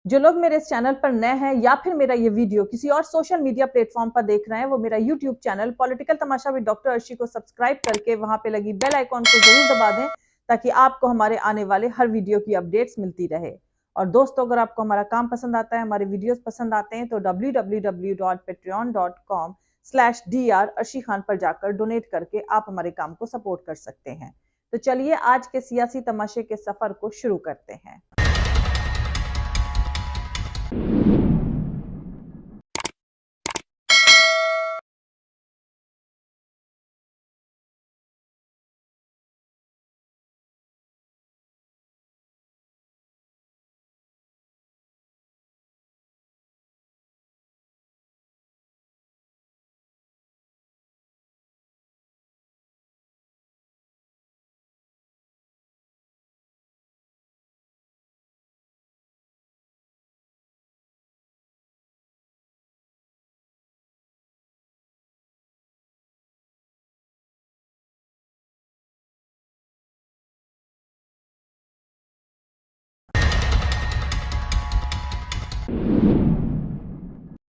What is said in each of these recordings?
जो लोग मेरे इस चैनल पर नए हैं या फिर मेरा ये वीडियो किसी और सोशल मीडिया प्लेटफॉर्म पर देख रहे हैं, वो मेरा YouTube channel political Tamasha with doctor Arshi को सब्सक्राइब करके वहां पे लगी बेल आइकॉन को जरूर दबा दें, ताकि आपको हमारे आने वाले हर वीडियो की अपडेट्स मिलती रहे। और दोस्तों, अगर आपको हमारा काम पसंद आता है, हमारे वीडियोस पसंद आते हैं, तो www.patreon.com/dr अर्शी खान पर जाकर डोनेट करके आप हमारे काम को सपोर्ट कर सकते हैं। तो चलिए आज के सियासी तमाशे के सफर को शुरू करते हैं।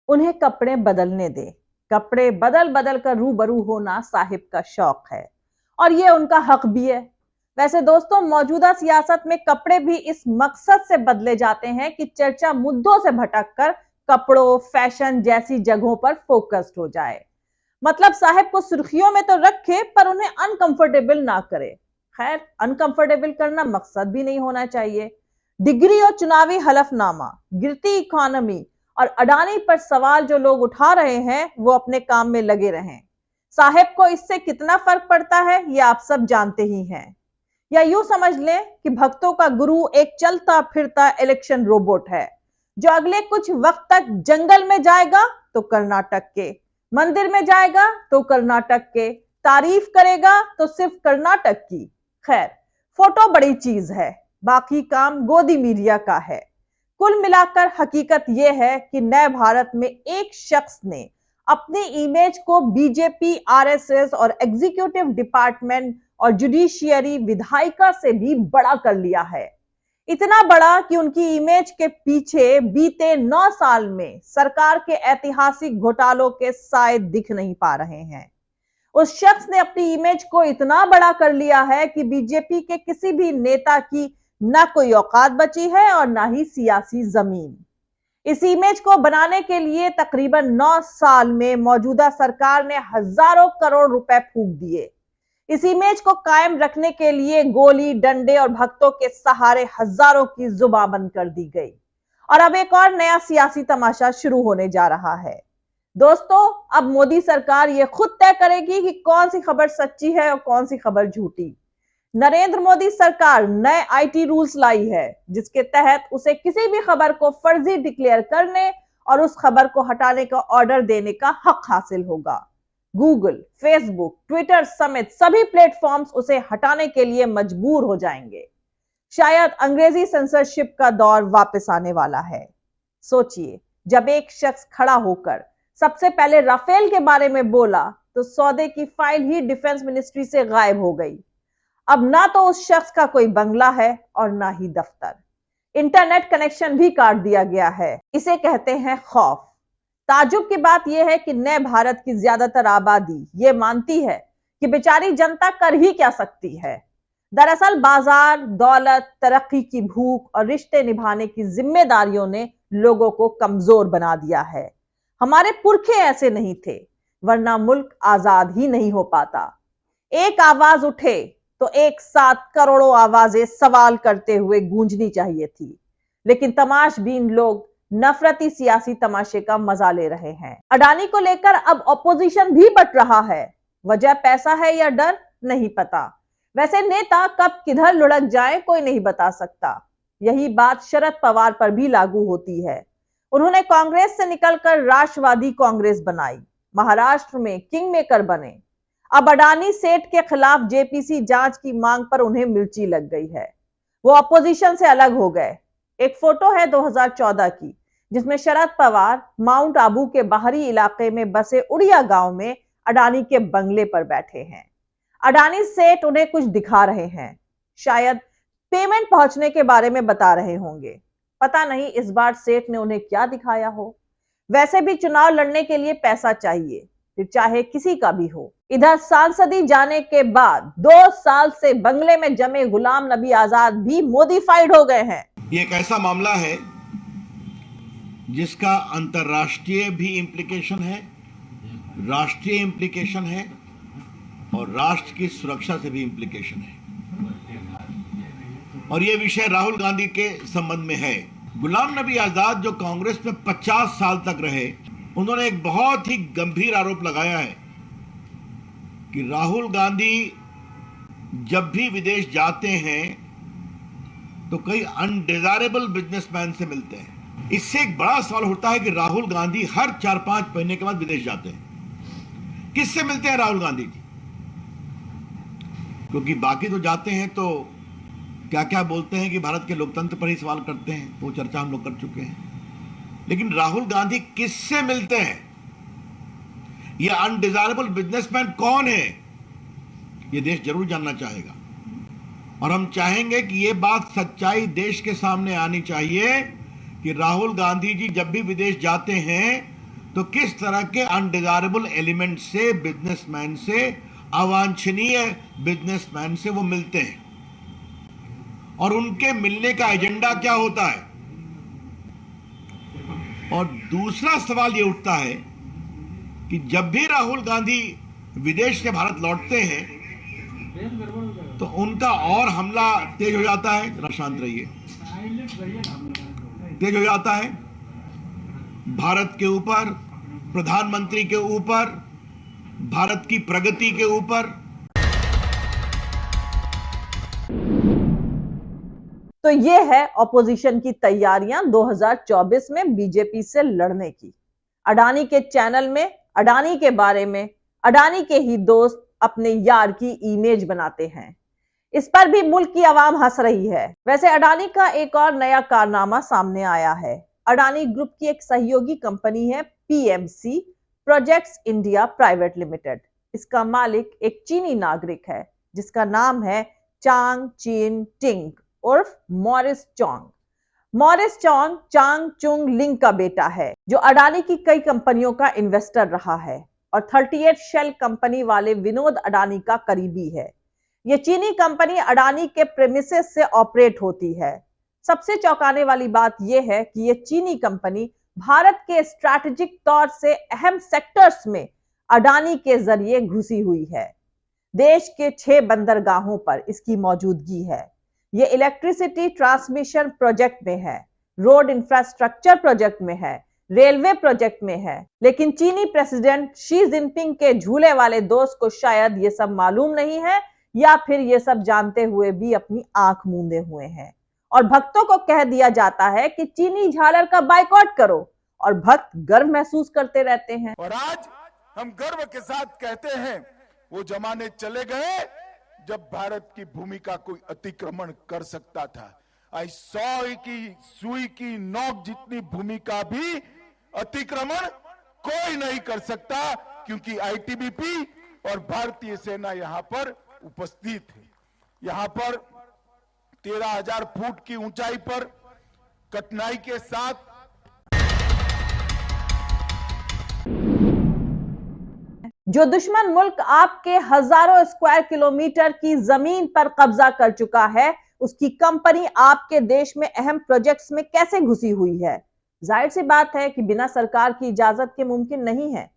उन्हें कपड़े बदलने दे। कपड़े बदल बदल कर रूबरू होना साहिब का शौक है और ये उनका हक भी है। वैसे दोस्तों, मौजूदा सियासत में कपड़े भी इस मकसद से बदले जाते हैं कि चर्चा मुद्दों से भटककर कपड़ों, फैशन जैसी जगहों पर फोकस्ड हो जाए। मतलब साहिब को सुर्खियों में तो रखे पर उन्हें अनकंफर्टेबल ना करे। खैर, अनकंफर्टेबल करना मकसद भी नहीं होना चाहिए। डिग्री और चुनावी हलफनामा, गिरती इकोनॉमी और अडानी पर सवाल जो लोग उठा रहे हैं, वो अपने काम में लगे रहें। साहिब को इससे कितना फर्क पड़ता है ये आप सब जानते ही हैं। या यूं समझ लें कि भक्तों का गुरु एक चलता फिरता इलेक्शन रोबोट है, जो अगले कुछ वक्त तक जंगल में जाएगा तो कर्नाटक के, मंदिर में जाएगा तो कर्नाटक के, तारीफ करेगा तो सिर्फ कर्नाटक की। खैर, फोटो बड़ी चीज है, बाकी काम गोदी मीडिया का है। कुल मिलाकर हकीकत यह है कि नए भारत में एक शख्स ने अपनी इमेज को बीजेपी, आरएसएस और एग्जीक्यूटिव डिपार्टमेंट और जुडिशियरी विधायिका से भी बड़ा कर लिया है। इतना बड़ा कि उनकी इमेज के पीछे बीते 9 साल में सरकार के ऐतिहासिक घोटालों के साए दिख नहीं पा रहे हैं। उस शख्स ने अपनी इमेज को इतना बड़ा कर लिया है कि बीजेपी के किसी भी नेता की ना कोई औकात बची है और ना ही सियासी जमीन। इस इमेज को बनाने के लिए तकरीबन 9 साल में मौजूदा सरकार ने हजारों करोड़ रुपए फूंक दिए। इस इमेज को कायम रखने के लिए गोली, डंडे और भक्तों के सहारे हजारों की जुबान बंद कर दी गई। और अब एक और नया सियासी तमाशा शुरू होने जा रहा है। दोस्तों, अब मोदी सरकार यह खुद तय करेगी कि कौन सी खबर सच्ची है और कौन सी खबर झूठी। नरेंद्र मोदी सरकार नए आईटी रूल्स लाई है, जिसके तहत उसे किसी भी खबर को फर्जी डिक्लेयर करने और उस खबर को हटाने का ऑर्डर देने का हक हासिल होगा। गूगल, फेसबुक, ट्विटर समेत सभी प्लेटफॉर्म्स उसे हटाने के लिए मजबूर हो जाएंगे। शायद अंग्रेजी सेंसरशिप का दौर वापस आने वाला है। सोचिए, जब एक शख्स खड़ा होकर सबसे पहले राफेल के बारे में बोला, तो सौदे की फाइल ही डिफेंस मिनिस्ट्री से गायब हो गई। अब ना तो उस शख्स का कोई बंगला है और ना ही दफ्तर। इंटरनेट कनेक्शन भी काट दिया गया है। इसे कहते हैं खौफ। ताजुब की बात यह है कि नए भारत की ज्यादातर आबादी ये मानती है कि बेचारी जनता कर ही क्या सकती है। दरअसल बाजार, दौलत, तरक्की की भूख और रिश्ते निभाने की जिम्मेदारियों ने लोगों को कमजोर बना दिया है। हमारे पुरखे ऐसे नहीं थे, वरना मुल्क आजाद ही नहीं हो पाता। एक आवाज उठे तो एक साथ करोड़ों आवाजें सवाल करते हुए गूंजनी चाहिए थी। लेकिन तमाशबीन लोग नफरती सियासी तमाशे का मजा ले रहे हैं। अडानी को लेकर अब ऑपोजिशन भी बट रहा है। वजह पैसा है या डर, नहीं पता। वैसे नेता कब किधर लुढ़क जाए कोई नहीं बता सकता। यही बात शरद पवार पर भी लागू होती है। उन्होंने कांग्रेस से निकलकर राष्ट्रवादी कांग्रेस बनाई, महाराष्ट्र में किंग मेकर बने। अब अडानी सेठ के खिलाफ जेपीसी जांच की मांग पर उन्हें मिर्ची लग गई है। वो अपोजिशन से अलग हो गए। एक फोटो है 2014 की, जिसमें शरद पवार माउंट आबू के बाहरी इलाके में बसे उड़िया गांव में अडानी के बंगले पर बैठे हैं। अडानी सेठ उन्हें कुछ दिखा रहे हैं, शायद पेमेंट पहुंचने के बारे में बता रहे होंगे। पता नहीं इस बार सेठ ने उन्हें क्या दिखाया हो। वैसे भी चुनाव लड़ने के लिए पैसा चाहिए, फिर चाहे किसी का भी हो। इधर सांसदी जाने के बाद 2 साल से बंगले में जमे गुलाम नबी आजाद भी मोदीफाइड हो गए हैं। ये एक ऐसा मामला है जिसका अंतर्राष्ट्रीय भी इंप्लीकेशन है, राष्ट्रीय इंप्लीकेशन है और राष्ट्र की सुरक्षा से भी इंप्लीकेशन है। और यह विषय राहुल गांधी के संबंध में है। गुलाम नबी आजाद जो कांग्रेस में 50 साल तक रहे, उन्होंने एक बहुत ही गंभीर आरोप लगाया है कि राहुल गांधी जब भी विदेश जाते हैं तो कई अनडिजायरेबल बिजनेसमैन से मिलते हैं। इससे एक बड़ा सवाल उठता है कि राहुल गांधी हर 4-5 महीने के बाद विदेश जाते हैं। किससे मिलते हैं राहुल गांधी जी? क्योंकि बाकी तो जाते हैं तो क्या क्या बोलते हैं कि भारत के लोकतंत्र पर ही सवाल करते हैं, वो चर्चा हम लोग कर चुके हैं। लेकिन राहुल गांधी किससे मिलते हैं? ये अनडिजायरेबल बिजनेसमैन कौन है? ये देश जरूर जानना चाहेगा और हम चाहेंगे कि ये बात सच्चाई देश के सामने आनी चाहिए कि राहुल गांधी जी जब भी विदेश जाते हैं तो किस तरह के अनडिजायरेबल एलिमेंट से, बिजनेसमैन से, अवांछनीय बिजनेसमैन से वो मिलते हैं और उनके मिलने का एजेंडा क्या होता है। और दूसरा सवाल ये उठता है कि जब भी राहुल गांधी विदेश से भारत लौटते हैं तो उनका और हमला तेज हो जाता है। शांत रहिए। तेज हो जाता है भारत के ऊपर, प्रधानमंत्री के ऊपर, भारत की प्रगति के ऊपर। तो ये है ऑपोजिशन की तैयारियां 2024 में बीजेपी से लड़ने की। अडानी के चैनल में अडानी के बारे में अडानी के ही दोस्त अपने यार की इमेज बनाते हैं। इस पर भी मुल्क की आवाम हंस रही है। वैसे अडानी का एक और नया कारनामा सामने आया है। अडानी ग्रुप की एक सहयोगी कंपनी है PMC, projects India private limited. इसका मालिक एक चीनी नागरिक है जिसका नाम है चांग चीन टिंग उर्फ मॉरिस चोंग। मॉरिस चोंग चांग चुंग लिंग का बेटा है जो अडानी की कई कंपनियों का इन्वेस्टर रहा है और 38 शेल कंपनी वाले विनोद अडानी का करीबी है। यह चीनी कंपनी अडानी के प्रेमिसेस से ऑपरेट होती है। सबसे चौंकाने वाली बात यह है कि यह चीनी कंपनी भारत के स्ट्रैटेजिक तौर से अहम सेक्टर्स में अडानी के जरिए घुसी हुई है। देश के 6 बंदरगाहों पर इसकी मौजूदगी है। ये इलेक्ट्रिसिटी ट्रांसमिशन प्रोजेक्ट में है, रोड इंफ्रास्ट्रक्चर प्रोजेक्ट में है, रेलवे प्रोजेक्ट में है। लेकिन चीनी प्रेसिडेंट शी जिनपिंग के झूले वाले दोस्त को शायद ये सब मालूम नहीं है या फिर ये सब जानते हुए भी अपनी आंख मूंदे हुए हैं और भक्तों को कह दिया जाता है कि चीनी झालर का बाइकॉट करो और भक्त गर्व महसूस करते रहते हैं। और आज हम गर्व के साथ कहते हैं वो जमाने चले गए जब भारत की भूमि का कोई अतिक्रमण कर सकता था। आज 100 की सुई की नोक जितनी भूमि का भी अतिक्रमण कोई नहीं कर सकता क्योंकि आईटीबीपी और भारतीय सेना यहां पर उपस्थित है। यहां पर 13,000 फुट की ऊंचाई पर कठिनाई के साथ जो दुश्मन मुल्क आपके हजारों स्क्वायर किलोमीटर की जमीन पर कब्जा कर चुका है, उसकी कंपनी आपके देश में अहम प्रोजेक्ट्स में कैसे घुसी हुई है? जाहिर सी बात है कि बिना सरकार की इजाजत के मुमकिन नहीं है।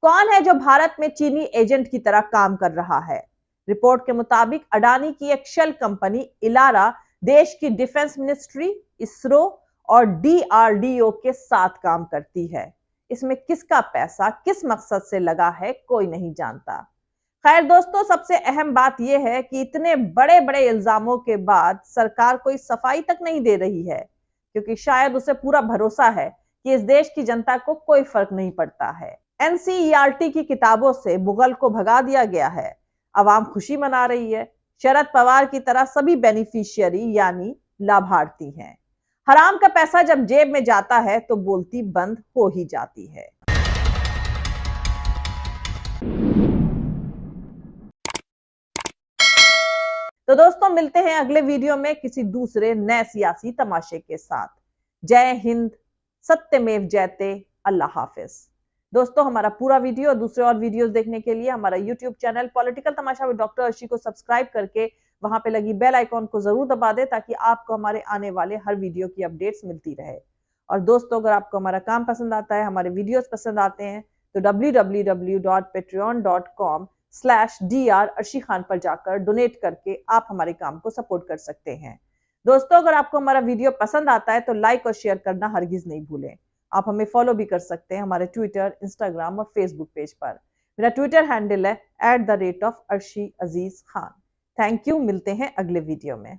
कौन है जो भारत में चीनी एजेंट की तरह काम कर रहा है? रिपोर्ट के मुताबिक अडानी की एक शेल कंपनी इलारा देश की डिफेंस मिनिस्ट्री, इसरो और डीआरडीओ के साथ काम करती है। इसमें किसका पैसा किस मकसद से लगा है कोई नहीं जानता। खैर दोस्तों, सबसे अहम बात यह है कि इतने बड़े बड़े इल्जामों के बाद सरकार कोई सफाई तक नहीं दे रही है क्योंकि शायद उसे पूरा भरोसा है कि इस देश की जनता को कोई फर्क नहीं पड़ता है। एनसीईआरटी की किताबों से मुगल को भगा दिया गया है। आवाम खुशी मना रही है। शरद पवार की तरह सभी बेनिफिशियरी यानी लाभार्थी हैं। हराम का पैसा जब जेब में जाता है तो बोलती बंद हो ही जाती है। तो दोस्तों, मिलते हैं अगले वीडियो में किसी दूसरे नए सियासी तमाशे के साथ। जय हिंद, सत्यमेव जयते, अल्लाह हाफिज। दोस्तों, हमारा पूरा वीडियो और दूसरे और वीडियोस देखने के लिए हमारा YouTube channel political Tamasha with doctor Arshi को सब्सक्राइब करके वहां पे लगी बेल आइकॉन को जरूर दबा दें ताकि आपको हमारे आने वाले हर वीडियो की अपडेट्स मिलती रहे। और दोस्तों, अगर आपको हमारा काम पसंद आता है, हमारे वीडियोस पसंद आते हैं तो www.patreon.com/dr अर्शी खान पर जाकर डोनेट करके आप हमारे काम को सपोर्ट कर सकते हैं। दोस्तों, अगर आपको हमारा वीडियो पसंद आता है तो लाइक और शेयर करना हरगिज नहीं भूलें। आप हमें फॉलो भी कर सकते हैं हमारे ट्विटर, इंस्टाग्राम और फेसबुक पेज पर। मेरा ट्विटर हैंडल है @arshi aziz khan। Thank you, मिलते हैं अगले वीडियो में।